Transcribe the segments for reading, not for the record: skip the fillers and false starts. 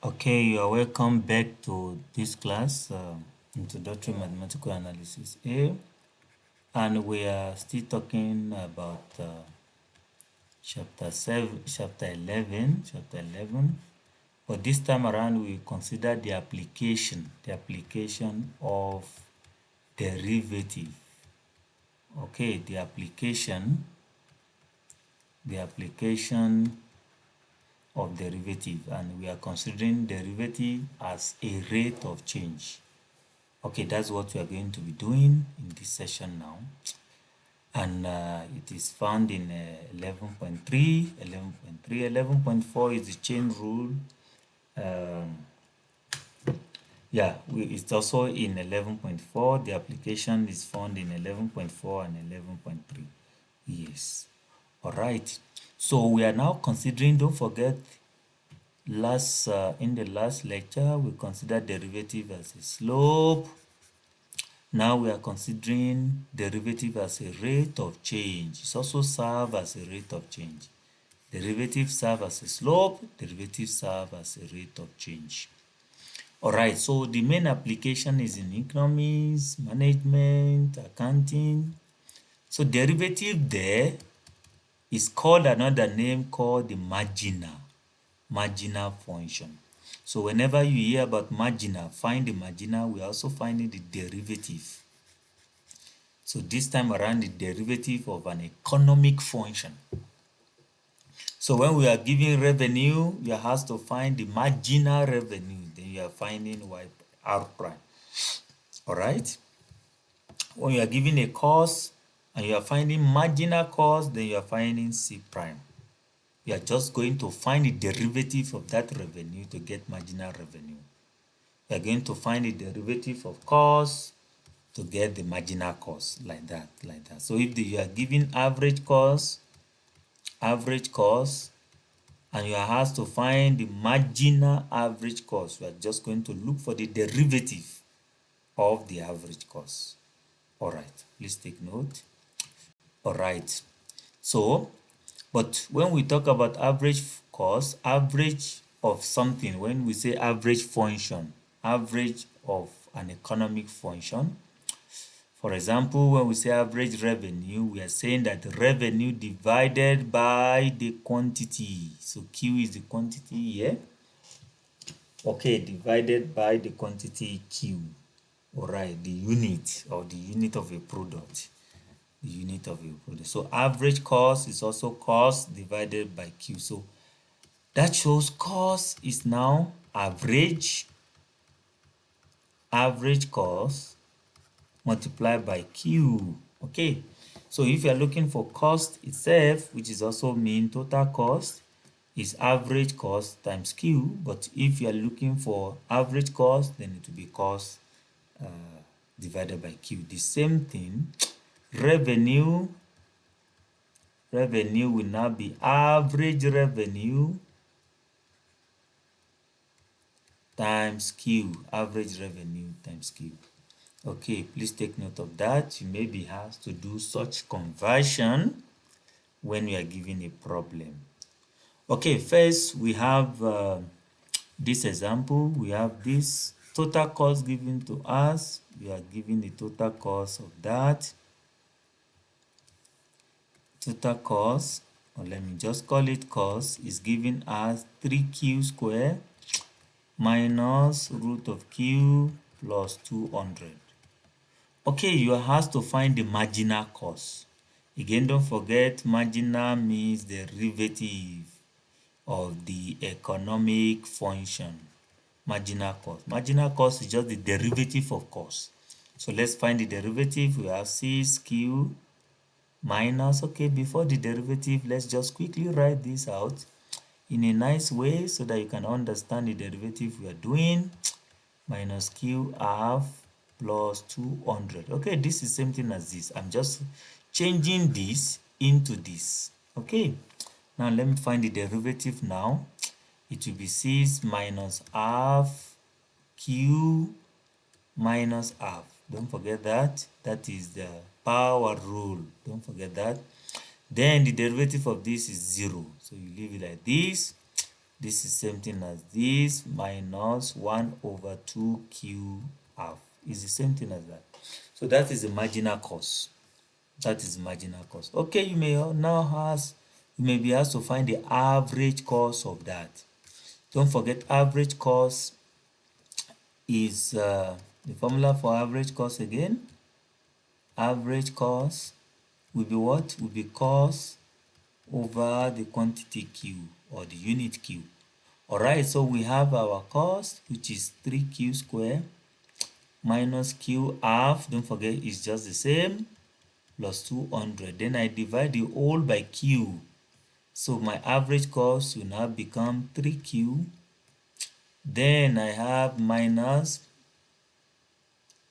Okay, you are welcome back to this class, Introductory Mathematical Analysis A, and we are still talking about chapter 11. But this time around, we consider the application of derivative. Okay, the application of derivative, and we are considering derivative as a rate of change. Okay, that's what we are going to be doing in this session now. And it is found in 11.3, 11.4 is the chain rule. It's also in 11.4. The application is found in 11.4 and 11.3. Yes. All right. So we are now considering, don't forget, in the last lecture, we considered derivative as a slope. Now we are considering derivative as a rate of change. It also serves as a rate of change. Derivative serve as a slope, derivative serve as a rate of change. All right, so the main application is in economics, management, accounting. So derivative there is called another name called the marginal function. So whenever you hear about marginal, find the marginal, we are also finding the derivative. So this time around, the derivative of an economic function. So when we are giving revenue, you have to find the marginal revenue. Then you are finding R prime. All right. When you are giving a cost and you are finding marginal cost, then you are finding C prime. You are just going to find the derivative of that revenue to get marginal revenue. You are going to find the derivative of cost to get the marginal cost, like that. So if you are giving average cost, and you are asked to find the marginal average cost, you are just going to look for the derivative of the average cost. All right, please take note. All right, so, but when we talk about average cost, average of something, when we say average function, average of an economic function, for example, when we say average revenue, we are saying that revenue divided by the quantity. So Q is the quantity here. Okay, divided by the quantity Q. All right, the unit or the unit of a product. The unit of a product. So average cost is also cost divided by Q. So that shows cost is now average cost multiplied by Q. Okay, so if you are looking for cost itself, which is also mean total cost, is average cost times Q. But if you are looking for average cost, then it will be cost divided by Q. The same thing, revenue will now be average revenue times Q, average revenue times Q. Okay, please take note of that. You may be asked to do such conversion when you are given a problem. Okay, first we have this example. We have this total cost given to us. We are given the total cost of that. Total cost, or let me just call it cost, is given as 3Q square minus root of Q plus 200. Okay, you are asked to find the marginal cost. Again, don't forget, marginal means the derivative of the economic function. Marginal cost. Marginal cost is just the derivative of cost. So let's find the derivative. We have 6Q minus, okay, before the derivative, let's just quickly write this out in a nice way so that you can understand the derivative we are doing. Minus Q half plus 200. Okay, this is same thing as this. I'm just changing this into this. Okay, now let me find the derivative now. It will be 6 minus half Q minus half. Don't forget that. That is the power rule. Don't forget that. Then the derivative of this is 0. So you leave it like this. This is same thing as this minus 1 over 2q half. Is the same thing as that. So that is the marginal cost. That is marginal cost. Okay, you may now ask, you may be asked to find the average cost of that. Don't forget, average cost is the formula for average cost again. Average cost will be what? Will be cost over the quantity q or the unit q. Alright, so we have our cost, which is 3q square minus q half. Don't forget, it's just the same, plus 200. Then I divide the whole by q. So my average cost will now become 3q. Then I have minus,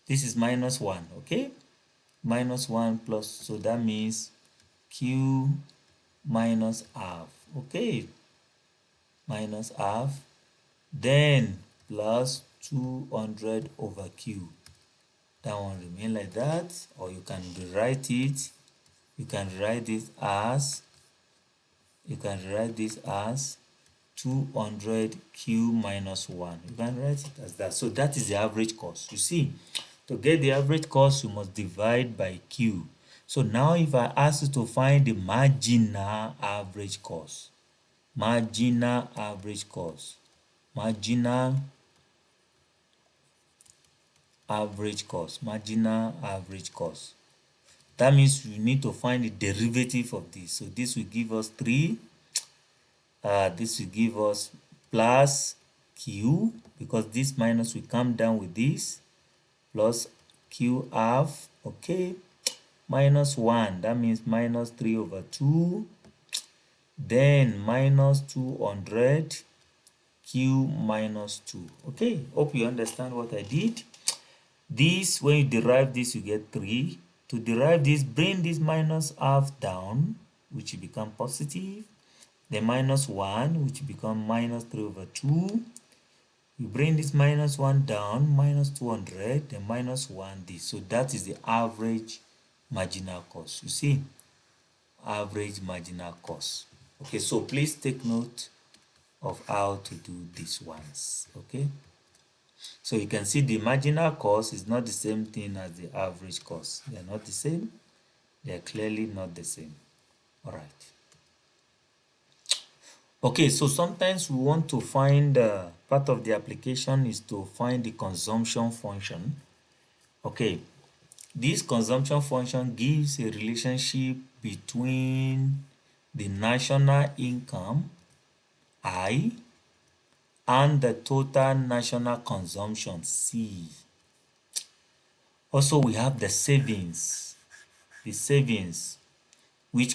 this is minus 1, okay? Minus 1 plus, so that means q minus half, okay? Minus half. Then plus 200 over q. That one remain like that, or you can rewrite it. You can write this as, 200q minus 1. You can write it as that. So that is the average cost. You see, to get the average cost, you must divide by q. So now if I ask you to find the marginal average cost, marginal average cost, marginal average cost, marginal average cost, that means you need to find the derivative of this. So this will give us 3. This will give us plus q, because this minus will come down with this, plus q half, okay, minus 1. That means minus 3 over 2. Then minus 200 q minus 2. Okay, hope you understand what I did. This, when you derive this, you get 3. To derive this, bring this minus half down, which will become positive. Then minus 1, which will become minus 3 over 2. You bring this minus 1 down, minus 200, then minus 1 this. So that is the average marginal cost. You see, average marginal cost. Okay, so please take note of how to do these ones. Okay, so you can see the marginal cost is not the same thing as the average cost. They are not the same. They are clearly not the same. All right. Okay, so sometimes we want to find part of the application is to find the consumption function. Okay, this consumption function gives a relationship between the national income, I, and the total national consumption, C. Also, we have the savings, which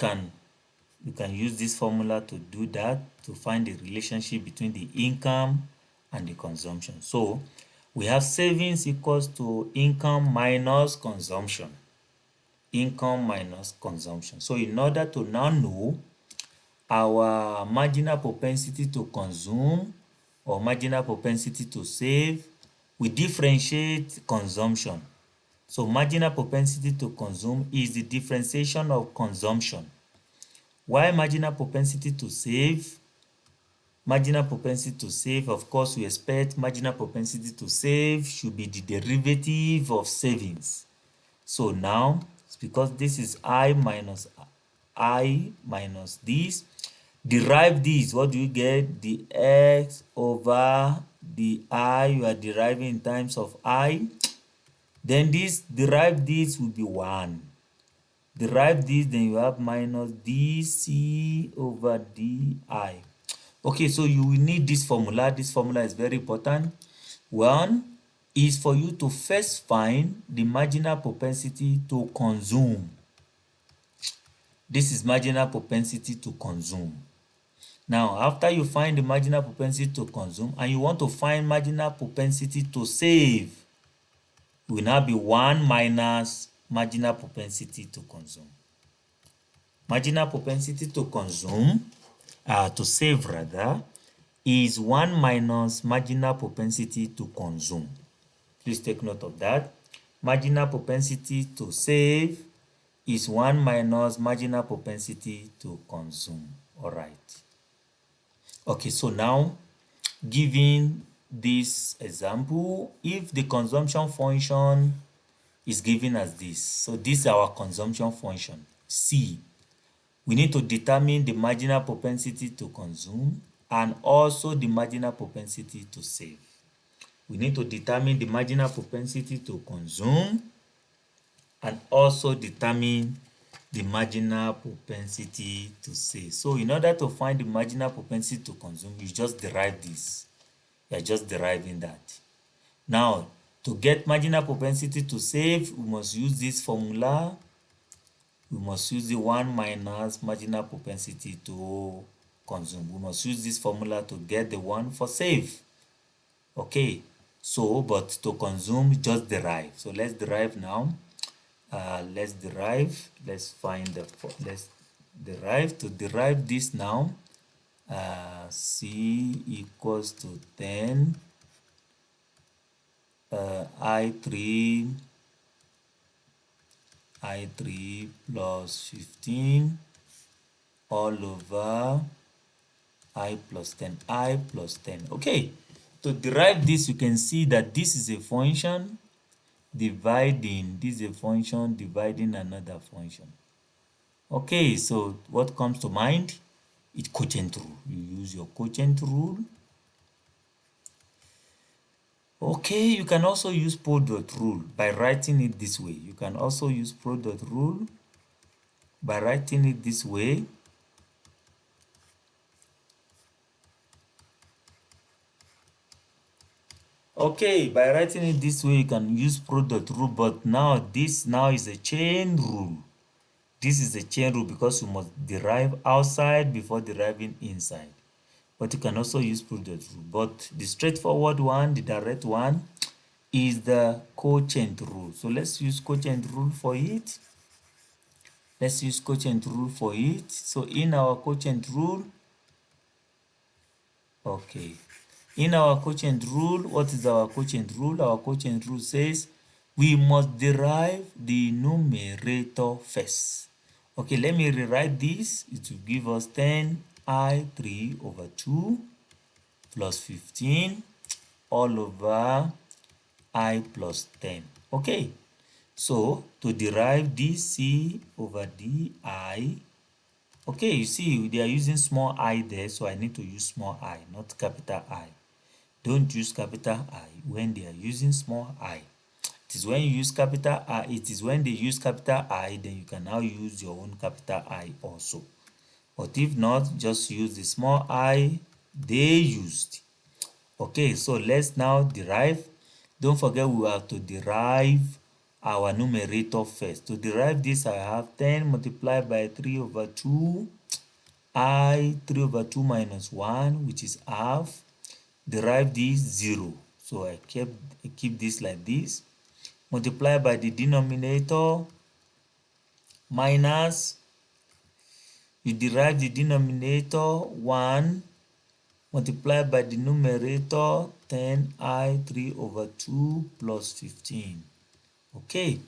you can use this formula to do that, to find the relationship between the income and the consumption. So we have savings equals to income minus consumption. Income minus consumption. So in order to now know our marginal propensity to consume or marginal propensity to save, we differentiate consumption. So marginal propensity to consume is the differentiation of consumption. Why marginal propensity to save? Marginal propensity to save, of course, we expect marginal propensity to save should be the derivative of savings. So now, it's because this is I minus this. Derive this. What do you get? The x over the I you are deriving in times of I. Then this, derive this will be 1. Derive this, then you have minus dc over di. Okay, so you will need this formula. This formula is very important. One is for you to first find the marginal propensity to consume. This is marginal propensity to consume. Now, after you find the marginal propensity to consume and you want to find marginal propensity to save, it will now be 1 minus marginal propensity to consume. Marginal propensity to consume, to save rather, is 1 minus marginal propensity to consume. Please take note of that. Marginal propensity to save is 1 minus marginal propensity to consume. All right. Okay, so now given this example, if the consumption function is given as this, so this is our consumption function, C. We need to determine the marginal propensity to consume and also the marginal propensity to save. We need to determine the marginal propensity to consume and also determine the marginal propensity to save. So in order to find the marginal propensity to consume, you just derive this. You're just deriving that. Now, to get marginal propensity to save, we must use this formula. We must use the 1 minus marginal propensity to consume. We must use this formula to get the one for save. Okay, so but to consume, just derive. So let's derive now. Let's derive. Let's find the. Let's derive. To derive this now, C equals to 10. I3 plus 15 all over I plus 10, I plus 10. Okay, to derive this, you can see that this is a function dividing, this is a function dividing another function. Okay, so what comes to mind? It's quotient rule. You use your quotient rule. Okay, you can also use product rule by writing it this way. You can also use product rule by writing it this way. Okay, by writing it this way, you can use product rule, but now this now is a chain rule. This is a chain rule because you must derive outside before deriving inside. But you can also use product rule. But the straightforward one, the direct one, is the quotient rule. So let's use quotient rule for it. Let's use quotient rule for it. So in our quotient rule, okay. In our quotient rule, what is our quotient rule? Our quotient rule says we must derive the numerator first. Okay, let me rewrite this. It will give us 10I3 over 2 plus 15 all over I plus 10. Okay, so to derive dc over di, okay, you see they are using small I there, so I need to use small I, not capital I. Don't use capital I when they are using small I. It is when you use capital I, it is when they use capital I, then you can now use your own capital I also. But if not, just use the small I they used. Okay, so let's now derive. Don't forget we have to derive our numerator first. To derive this, I have 10 multiplied by 3 over 2. I 3 over 2 minus 1, which is half. Derive this 0. So I keep this like this. Multiply by the denominator minus, you derive the denominator 1 multiplied by the numerator 10I3 over 2 plus 15. Okay,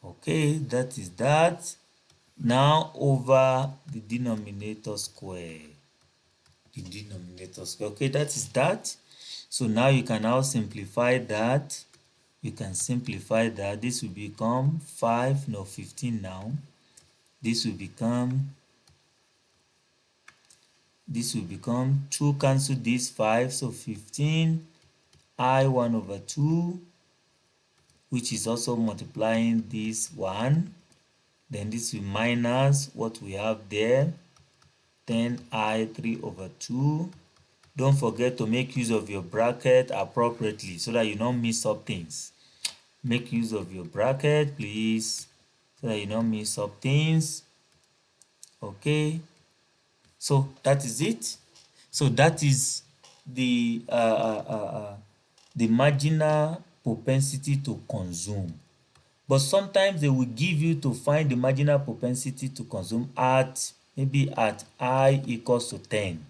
okay, that is that. Now over the denominator square. The denominator square. Okay, that is that. So now you can now simplify that. You can simplify that. This will become 5, no 15 now. This will become 2, cancel this 5, so 15 I1 over 2, which is also multiplying this 1. Then this will minus what we have there, 10I3 over 2. Don't forget to make use of your bracket appropriately so that you don't mix up things. Make use of your bracket, please, so that you don't mix up things. Okay, so that is it. So that is the marginal propensity to consume. But sometimes they will give you to find the marginal propensity to consume at maybe at I equals to 10.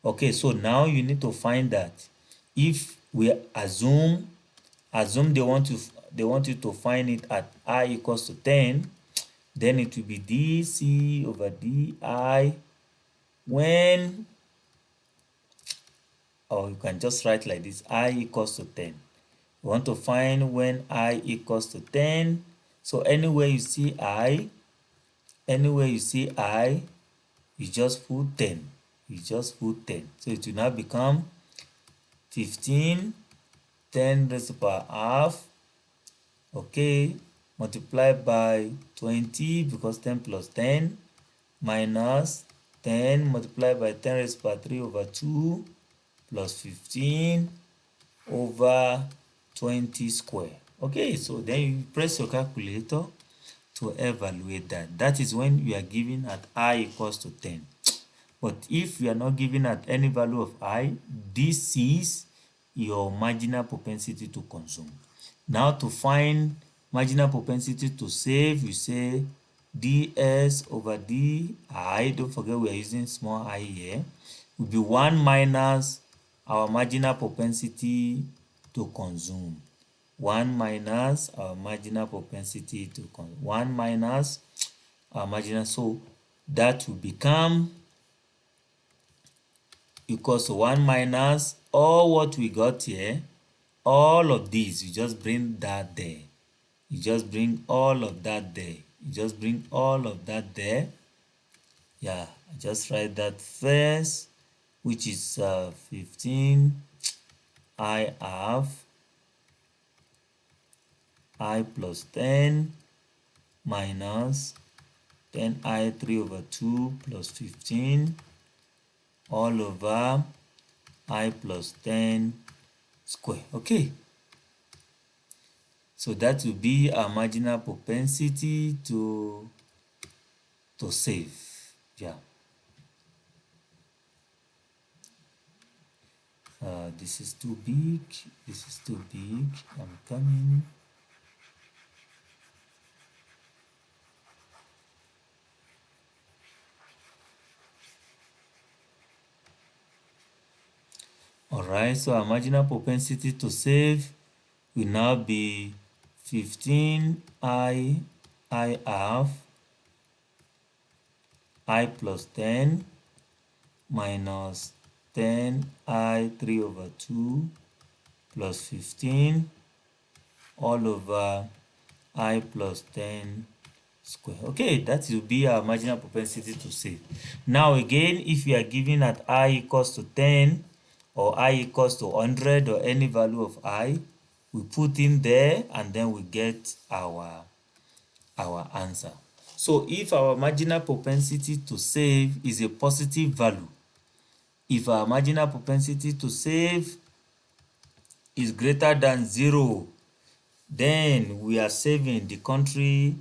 Okay, so now you need to find that. If we assume they want you to find it at I equals to 10, then it will be dc over di when or you can just write like this, I equals to 10. We want to find when I equals to 10. So anywhere you see I, you just put 10. You just put 10. So it will now become 15, 10 raised to the power half, okay, multiplied by 20 because 10 plus 10 minus 10 multiplied by 10 raised to the power 3 over 2 plus 15 over 20 square. Okay, so then you press your calculator to evaluate that. That is when you are given at I equals to 10. But if you are not given at any value of I, this is your marginal propensity to consume. Now to find marginal propensity to save, you say ds over di, don't forget we are using small I here, will be 1 minus our marginal propensity to consume. 1 minus our marginal propensity to consume. 1 minus our marginal, so that will become equals to 1 minus all what we got here, all of these, you just bring that there. You just bring all of that there. You just bring all of that there. Yeah, I just write that first, which is 15. I have I plus 10 minus 10I 3 over 2 plus 15 all over I plus 10 square. Okay, so that will be our marginal propensity to save. Yeah. This is too big. This is too big. I'm coming. Alright, so our marginal propensity to save will now be 15 I have I plus 10 minus 10 I 3 over 2 plus 15 all over I plus 10 square. Okay, that will be our marginal propensity to save. Now again, if we are given at I equals to 10 or I equals to 100 or any value of I, we put in there and then we get our answer. So if our marginal propensity to save is a positive value, if our marginal propensity to save is greater than 0, then we are saving. The country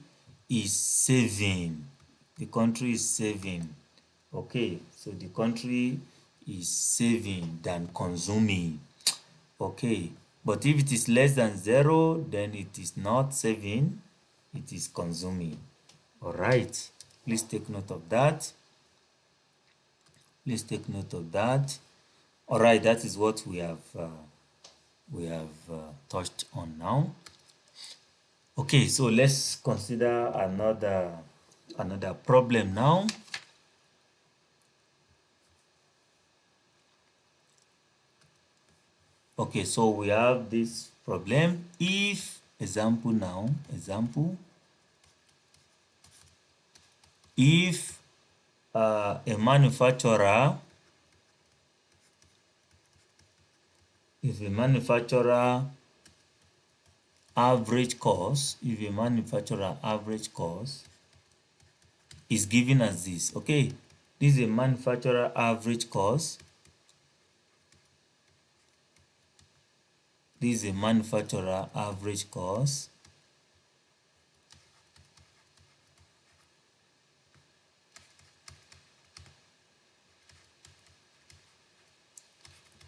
is saving. The country is saving. Okay, so the country is saving than consuming. Okay, but if it is less than 0, then it is not saving, it is consuming. All right, please take note of that. Please take note of that. All right, that is what we have touched on now. Okay, so let's consider another problem now. Okay, so we have this problem. If if a manufacturer average cost is given as this. Okay, this is a manufacturer average cost. This is a manufacturer average cost.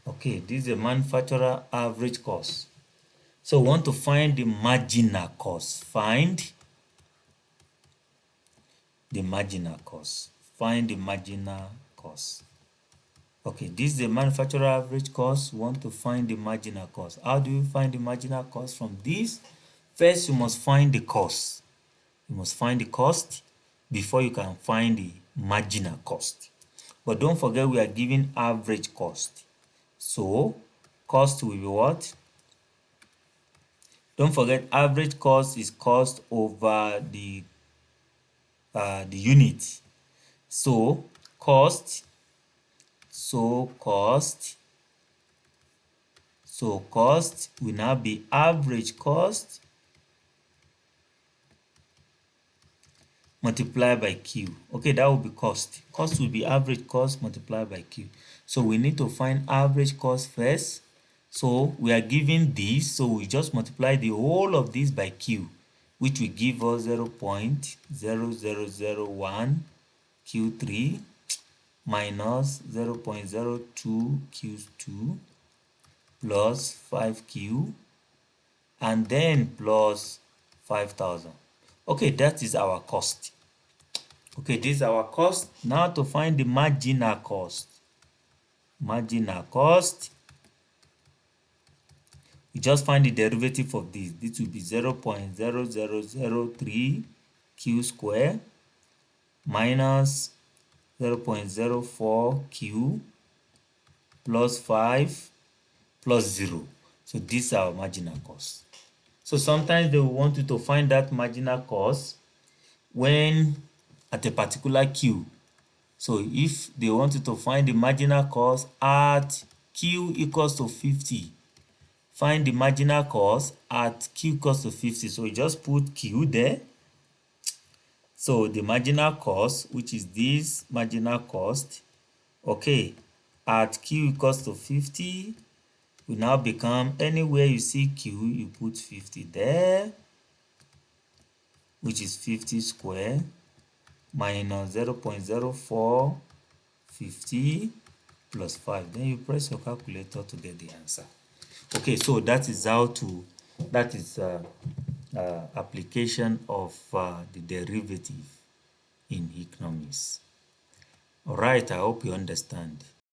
Okay, this is a manufacturer average cost. So we want to find the marginal cost. Find the marginal cost. Find the marginal cost. Okay, this is the manufacturer average cost. We want to find the marginal cost. How do you find the marginal cost from this? First, you must find the cost. You must find the cost before you can find the marginal cost. But don't forget we are given average cost. So cost will be what? Don't forget, average cost is cost over the unit. So cost, so cost, so cost will now be average cost multiplied by Q. Okay, that will be cost. Cost will be average cost multiplied by Q. So we need to find average cost first. So we are given this, so we just multiply the whole of this by Q, which will give us 0.0001 Q3 minus 0.02 Q2 plus 5Q and then plus 5,000. Okay, that is our cost. Okay, this is our cost. Now to find the marginal cost. Marginal cost, we just find the derivative of this. This will be 0.0003 Q square minus 0.04 Q plus 5 plus 0. So this is our marginal cost. So sometimes they will want you to find that marginal cost when at a particular Q. So if they want you to find the marginal cost at Q equals to 50, find the marginal cost at Q equals to 50. So you just put Q there. So the marginal cost, which is this marginal cost, okay, at Q equals to 50, will now become, anywhere you see Q, you put 50 there, which is 50 square minus 0.0450 plus 5. Then you press your calculator to get the answer. Okay, so that is application of the derivative in economics. All right, I hope you understand.